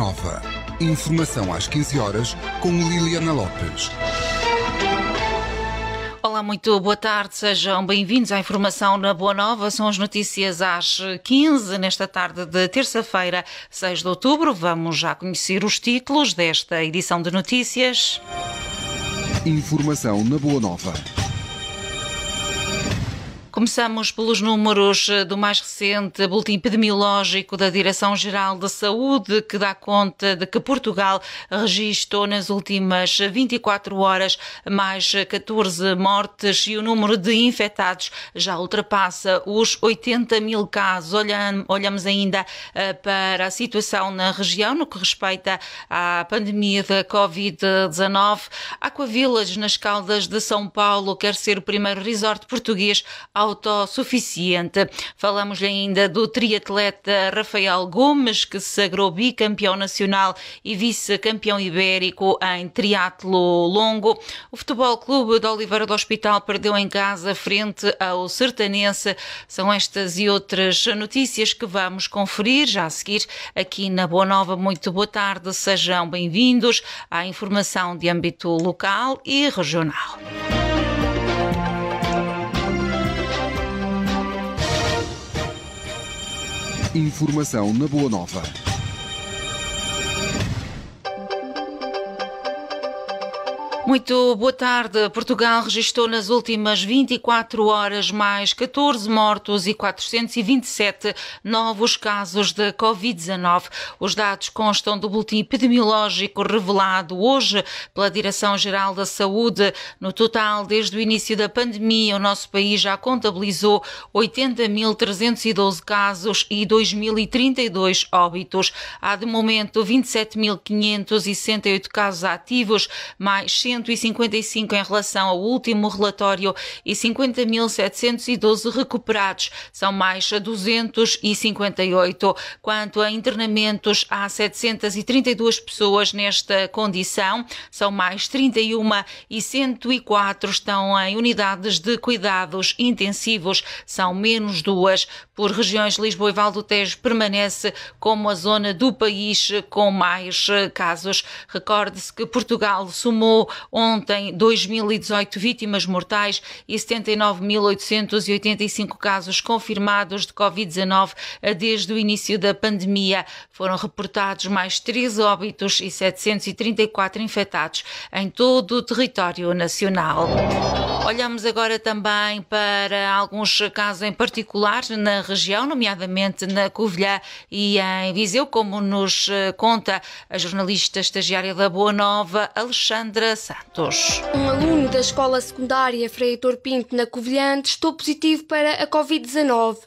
Nova. Informação às 15 horas com Liliana Lopes. Olá, muito boa tarde, sejam bem-vindos à informação na Boa Nova. São as notícias às 15, nesta tarde de terça-feira, 6 de outubro. Vamos já conhecer os títulos desta edição de notícias. Informação na Boa Nova. Começamos pelos números do mais recente boletim epidemiológico da Direção-Geral da Saúde, que dá conta de que Portugal registrou nas últimas 24 horas mais 14 mortes e o número de infectados já ultrapassa os 80 mil casos. Olhamos ainda para a situação na região no que respeita à pandemia da Covid-19. Aquavillage, nas Caldas de São Paulo, quer ser o primeiro resort português autossuficiente. Falamos ainda do triatleta Rafael Gomes, que se sagrou bicampeão nacional e vice-campeão ibérico em triatlo longo. O Futebol Clube de Oliveira do Hospital perdeu em casa frente ao Sertanense. São estas e outras notícias que vamos conferir já a seguir aqui na Boa Nova. Muito boa tarde, sejam bem-vindos à informação de âmbito local e regional. Informação na Boa Nova. Muito boa tarde. Portugal registrou nas últimas 24 horas mais 14 mortos e 427 novos casos de Covid-19. Os dados constam do boletim epidemiológico revelado hoje pela Direção-Geral da Saúde. No total, desde o início da pandemia, o nosso país já contabilizou 80.312 casos e 2.032 óbitos. Há, de momento, 27.568 casos ativos, mais 155 em relação ao último relatório e 50.712 recuperados. São mais 258. Quanto a internamentos, há 732 pessoas nesta condição. São mais 31 e 104 estão em unidades de cuidados intensivos. São menos 2. Por regiões, Lisboa e Val do Tejo permanece como a zona do país com mais casos. Recorde-se que Portugal somou ontem 2.018 vítimas mortais e 79.885 casos confirmados de Covid-19 desde o início da pandemia. Foram reportados mais 13 óbitos e 734 infectados em todo o território nacional. Olhamos agora também para alguns casos em particular na região, nomeadamente na Covilhã e em Viseu, como nos conta a jornalista estagiária da Boa Nova, Alexandra Santos. Um aluno da escola secundária Frei Heitor Pinto, na Covilhã, testou positivo para a Covid-19.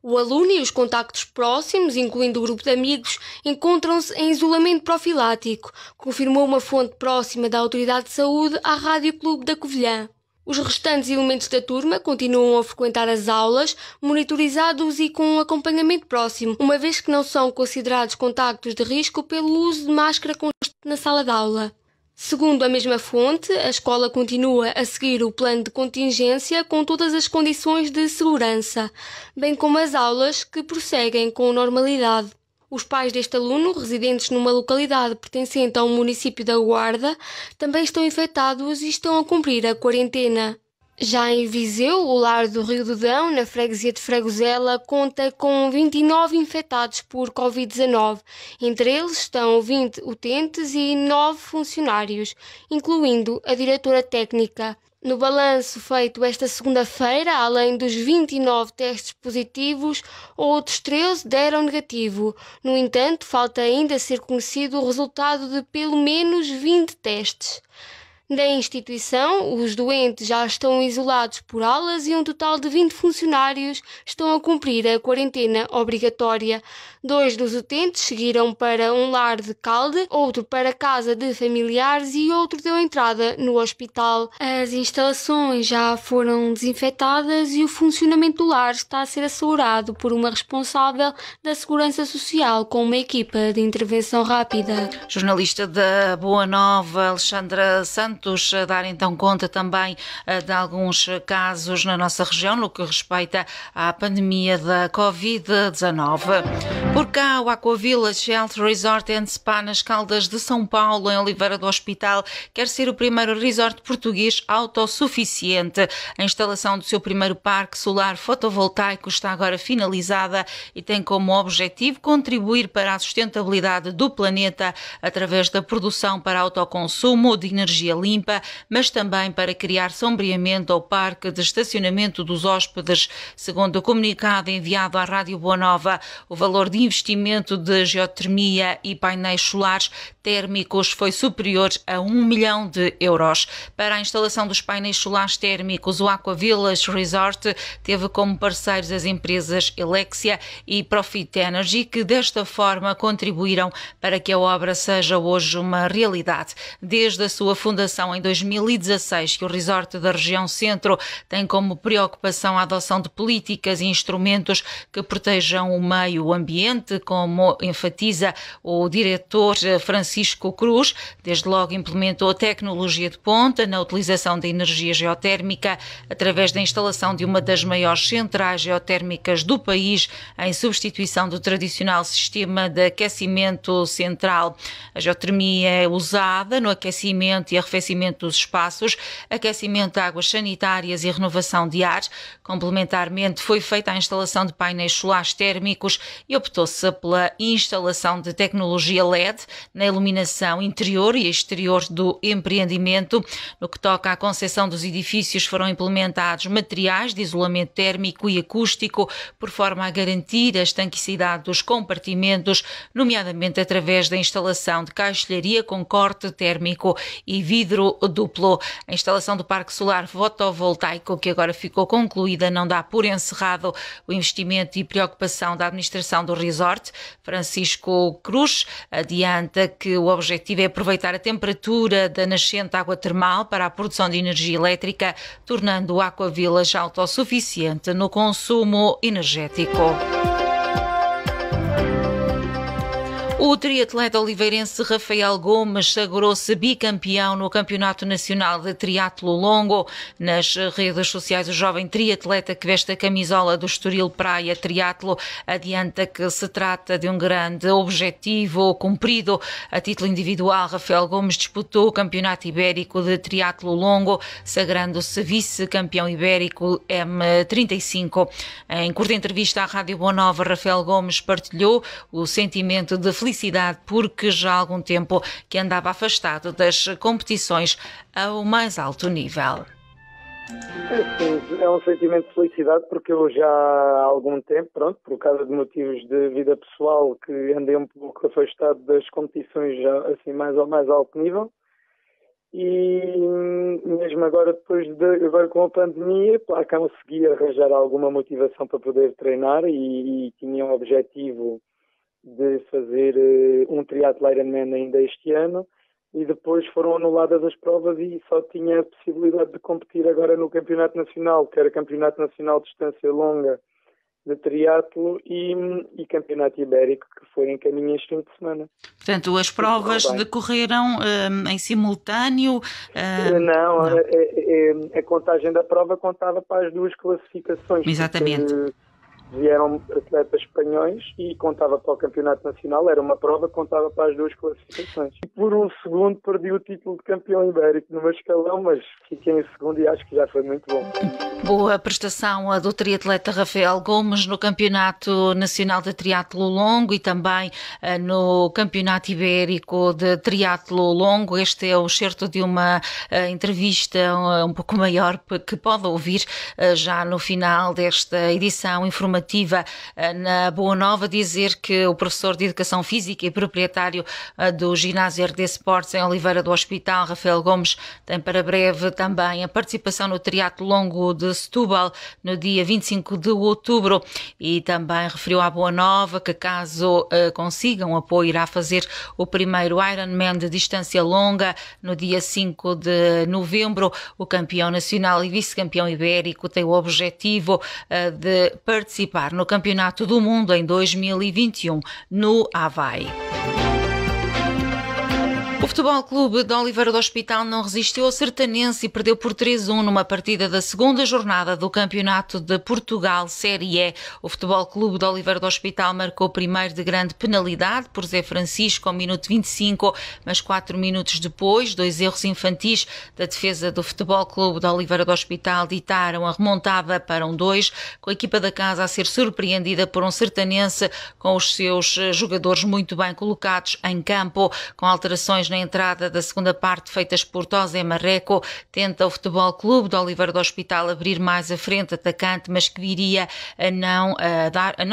O aluno e os contactos próximos, incluindo o grupo de amigos, encontram-se em isolamento profilático, confirmou uma fonte próxima da Autoridade de Saúde à Rádio Clube da Covilhã. Os restantes elementos da turma continuam a frequentar as aulas, monitorizados e com um acompanhamento próximo, uma vez que não são considerados contactos de risco pelo uso de máscara constante na sala de aula. Segundo a mesma fonte, a escola continua a seguir o plano de contingência com todas as condições de segurança, bem como as aulas que prosseguem com normalidade. Os pais deste aluno, residentes numa localidade pertencente ao município da Guarda, também estão infectados e estão a cumprir a quarentena. Já em Viseu, o lar do Rio do Dão, na freguesia de Fragozela, conta com 29 infectados por Covid-19. Entre eles estão 20 utentes e 9 funcionários, incluindo a diretora técnica. No balanço feito esta segunda-feira, além dos 29 testes positivos, outros 13 deram negativo. No entanto, falta ainda ser conhecido o resultado de pelo menos 20 testes. Na instituição, os doentes já estão isolados por alas e um total de 20 funcionários estão a cumprir a quarentena obrigatória. 2 dos utentes seguiram para um lar de Calde, outro para casa de familiares e outro deu entrada no hospital. As instalações já foram desinfetadas e o funcionamento do lar está a ser assegurado por uma responsável da Segurança Social com uma equipa de intervenção rápida. Jornalista da Boa Nova, Alexandra Santos. atentos a dar então conta também de alguns casos na nossa região no que respeita à pandemia da Covid-19. Por cá, o Aquavillage Health Resort and Spa nas Caldas de São Paulo, em Oliveira do Hospital, quer ser o primeiro resort português autossuficiente. A instalação do seu primeiro parque solar fotovoltaico está agora finalizada e tem como objetivo contribuir para a sustentabilidade do planeta através da produção para autoconsumo de energia limpa, mas também para criar sombreamento ao parque de estacionamento dos hóspedes. Segundo o comunicado enviado à Rádio Boa Nova, o valor de investimento de geotermia e painéis solares térmicos foi superior a 1 milhão de euros. Para a instalação dos painéis solares térmicos, o Aquavillage Resort teve como parceiros as empresas Elexia e Profit Energy, que desta forma contribuíram para que a obra seja hoje uma realidade. Desde a sua fundação em 2016, que o resort da região centro tem como preocupação a adoção de políticas e instrumentos que protejam o meio ambiente, como enfatiza o diretor Francisco Cruz. Desde logo implementou a tecnologia de ponta na utilização da energia geotérmica através da instalação de uma das maiores centrais geotérmicas do país, em substituição do tradicional sistema de aquecimento central. A geotermia é usada no aquecimento e arrefecimento dos espaços, aquecimento de águas sanitárias e renovação de ar. Complementarmente, foi feita a instalação de painéis solares térmicos e optou-se pela instalação de tecnologia LED na iluminação interior e exterior do empreendimento. No que toca à concepção dos edifícios, foram implementados materiais de isolamento térmico e acústico, por forma a garantir a estanquicidade dos compartimentos, nomeadamente através da instalação de caixilharia com corte térmico e vidro duplo. A instalação do parque solar fotovoltaico, que agora ficou concluída, não dá por encerrado o investimento e preocupação da administração do resort. Francisco Cruz adianta que o objetivo é aproveitar a temperatura da nascente água termal para a produção de energia elétrica, tornando o Aquavillage autossuficiente no consumo energético. O triatleta oliveirense Rafael Gomes sagrou-se bicampeão no Campeonato Nacional de Triatlo Longo. Nas redes sociais, o jovem triatleta que veste a camisola do Estoril Praia Triatlo adianta que se trata de um grande objetivo cumprido. A título individual, Rafael Gomes disputou o Campeonato Ibérico de Triatlo Longo, sagrando-se vice-campeão ibérico M35. Em curta entrevista à Rádio Boa Nova, Rafael Gomes partilhou o sentimento de felicidade porque já há algum tempo que andava afastado das competições ao mais alto nível. Sim, é um sentimento de felicidade porque eu já há algum tempo, por causa de motivos de vida pessoal, que andei um pouco afastado das competições já assim mais ao mais alto nível. E mesmo agora, agora com a pandemia, consegui arranjar alguma motivação para poder treinar e tinha um objetivo de fazer um triatlo Ironman ainda este ano, e depois foram anuladas as provas e só tinha a possibilidade de competir agora no Campeonato Nacional, que era Campeonato Nacional de Distância Longa de Triatlo e Campeonato Ibérico, que foi em caminho este fim de semana. Portanto, as provas decorreram em simultâneo? Não. A contagem da prova contava para as duas classificações. Exatamente. Vieram atletas espanhóis e contava para o Campeonato Nacional, era uma prova que contava para as duas classificações. E por um segundo perdi o título de campeão ibérico no meu escalão, mas fiquei em segundo e acho que já foi muito bom. Boa prestação a do triatleta Rafael Gomes no Campeonato Nacional de Triatlo Longo e também no Campeonato Ibérico de Triatlo Longo. Este é o excerto de uma entrevista um pouco maior que pode ouvir já no final desta edição informativa na Boa Nova. Dizer que o professor de Educação Física e proprietário do ginásio RD Sports em Oliveira do Hospital, Rafael Gomes, tem para breve também a participação no Triatlo Longo de Setúbal no dia 25 de outubro e também referiu à Boa Nova que caso consigam apoio irá fazer o primeiro Ironman de distância longa no dia 5 de novembro. O campeão nacional e vice-campeão ibérico tem o objetivo de participar no Campeonato do Mundo em 2021 no Havaí. O Futebol Clube de Oliveira do Hospital não resistiu ao Sertanense e perdeu por 3-1 numa partida da segunda jornada do Campeonato de Portugal Série E. O Futebol Clube de Oliveira do Hospital marcou primeiro de grande penalidade por Zé Francisco ao minuto 25, mas 4 minutos depois, 2 erros infantis da defesa do Futebol Clube de Oliveira do Hospital ditaram a remontada para 1-2, com a equipa da casa a ser surpreendida por um Sertanense com os seus jogadores muito bem colocados em campo, com alterações na entrada da segunda parte feitas por Tosé Marreco. Tenta o Futebol Clube de Oliveira do Hospital abrir mais a frente atacante, mas que viria a não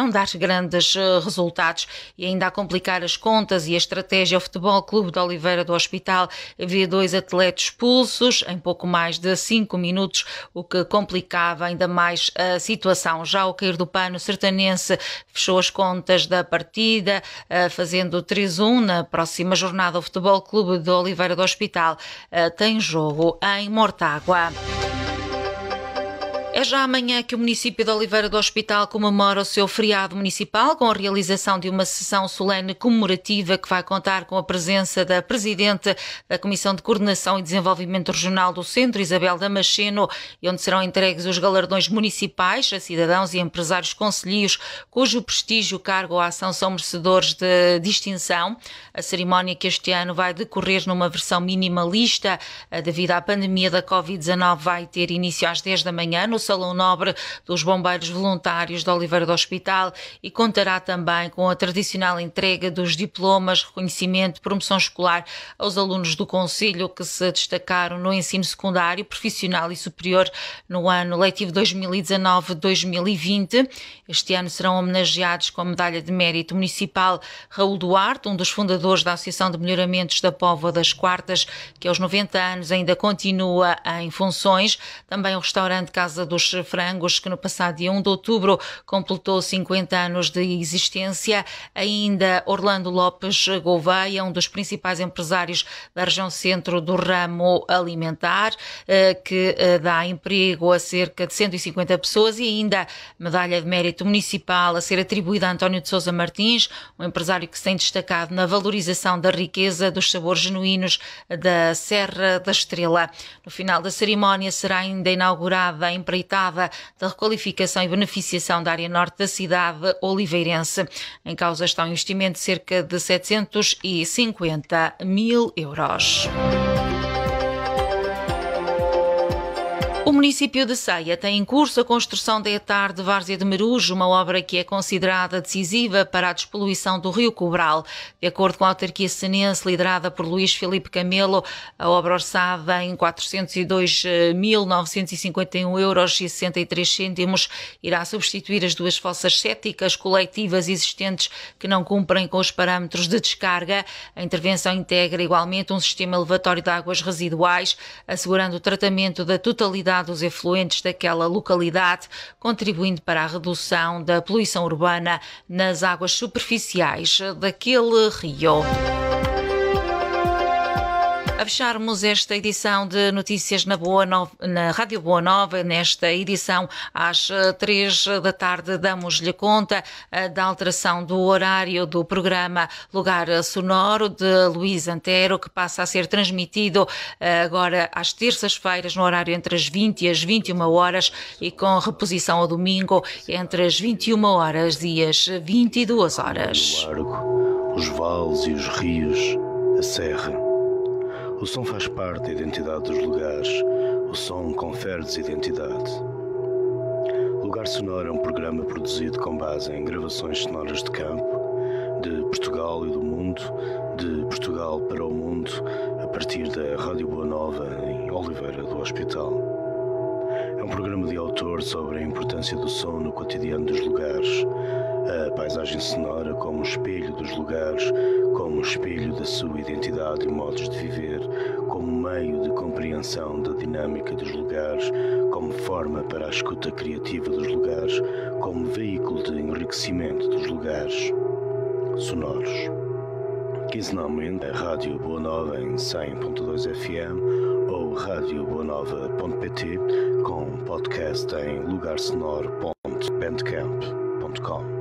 dar grandes resultados e ainda a complicar as contas e a estratégia. O Futebol Clube de Oliveira do Hospital vê 2 atletas expulsos em pouco mais de 5 minutos, o que complicava ainda mais a situação. Já ao cair do pano, o Sertanense fechou as contas da partida, fazendo 3-1. Na próxima jornada, o Futebol Clube de Oliveira do Hospital tem jogo em Mortágua. É já amanhã que o município de Oliveira do Hospital comemora o seu feriado municipal com a realização de uma sessão solene comemorativa que vai contar com a presença da Presidente da Comissão de Coordenação e Desenvolvimento Regional do Centro, Isabel Damasceno, e onde serão entregues os galardões municipais a cidadãos e empresários concelhios cujo prestígio, cargo ou ação são merecedores de distinção. A cerimónia, que este ano vai decorrer numa versão minimalista devido à pandemia da Covid-19, vai ter início às 10 da manhã no Salão Nobre dos Bombeiros Voluntários de Oliveira do Hospital e contará também com a tradicional entrega dos diplomas, reconhecimento, promoção escolar aos alunos do concelho que se destacaram no ensino secundário, profissional e superior no ano letivo 2019-2020. Este ano serão homenageados com a Medalha de Mérito Municipal Raul Duarte, um dos fundadores da Associação de Melhoramentos da Póvoa das Quartas, que aos 90 anos ainda continua em funções. Também o restaurante Casa dos Frangos, que no passado dia 1 de outubro completou 50 anos de existência. Ainda Orlando Lopes Gouveia, um dos principais empresários da região centro do ramo alimentar, que dá emprego a cerca de 150 pessoas, e ainda Medalha de Mérito Municipal a ser atribuída a António de Sousa Martins, um empresário que se tem destacado na valorização da riqueza dos sabores genuínos da Serra da Estrela. No final da cerimónia será ainda inaugurada a empreitada da requalificação e beneficiação da área norte da cidade oliveirense. Em causa está um investimento de cerca de 750 mil euros. O município de Ceia tem em curso a construção da Etar de Várzea de Merujo, uma obra que é considerada decisiva para a despoluição do rio Cobral. De acordo com a autarquia senense, liderada por Luís Filipe Camelo, a obra, orçada em 402.951 euros e 63 cêntimos, irá substituir as 2 fossas sépticas coletivas existentes que não cumprem com os parâmetros de descarga. A intervenção integra igualmente um sistema elevatório de águas residuais, assegurando o tratamento da totalidade dos efluentes daquela localidade, contribuindo para a redução da poluição urbana nas águas superficiais daquele rio. A fecharmos esta edição de notícias na Rádio Boa Nova, nesta edição às 3 da tarde, damos-lhe conta da alteração do horário do programa Lugar Sonoro de Luís Antero, que passa a ser transmitido agora às terças-feiras no horário entre as 20 e as 21 horas e com reposição ao domingo entre as 21 horas e as 22 horas. O largo, os vales e os rios, a serra. O som faz parte da identidade dos lugares. O som confere-lhes identidade. Lugar Sonoro é um programa produzido com base em gravações sonoras de campo, de Portugal e do mundo, de Portugal para o mundo, a partir da Rádio Boa Nova, em Oliveira do Hospital. É um programa de autor sobre a importância do som no cotidiano dos lugares, a paisagem sonora como espelho dos lugares, como espelho da sua identidade e modos de viver, como meio de compreensão da dinâmica dos lugares, como forma para a escuta criativa dos lugares, como veículo de enriquecimento dos lugares sonoros. Quinzenalmente, a Rádio Boa Nova em 100.2 FM ou radioboanova.pt, com podcast em lugarsonoro.bandcamp.com.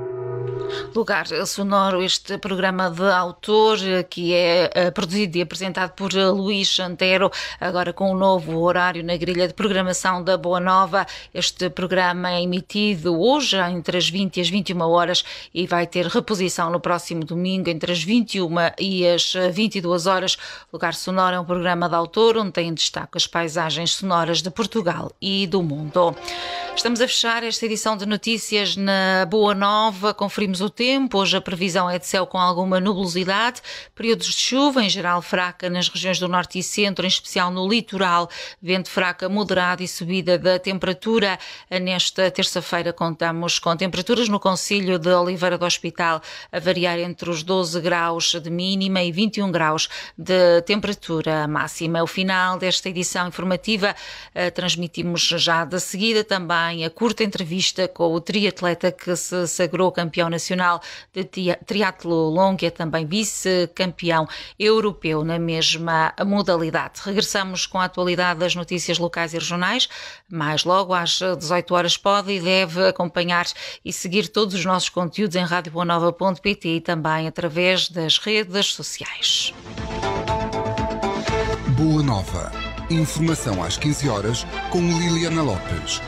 Lugar Sonoro, este programa de autor que é produzido e apresentado por Luís Antero, agora com um novo horário na grelha de programação da Boa Nova. Este programa é emitido hoje entre as 20 e as 21 horas e vai ter reposição no próximo domingo entre as 21 e as 22 horas. Lugar Sonoro é um programa de autor onde tem em destaque as paisagens sonoras de Portugal e do mundo. Estamos a fechar esta edição de notícias na Boa Nova. Conferimos o tempo. Hoje a previsão é de céu com alguma nubosidade, períodos de chuva, em geral fraca nas regiões do norte e centro, em especial no litoral, vento fraca moderado e subida da temperatura. Nesta terça-feira contamos com temperaturas no concelho de Oliveira do Hospital a variar entre os 12 graus de mínima e 21 graus de temperatura máxima. Ao final desta edição informativa transmitimos já de seguida também a curta entrevista com o triatleta que se sagrou campeão nacional de triatlo longo, é também vice-campeão europeu na mesma modalidade. Regressamos com a atualidade das notícias locais e regionais. Mais logo às 18 horas pode e deve acompanhar e seguir todos os nossos conteúdos em radioboanova.pt e também através das redes sociais. Boa Nova. Informação às 15 horas com Liliana Lopes.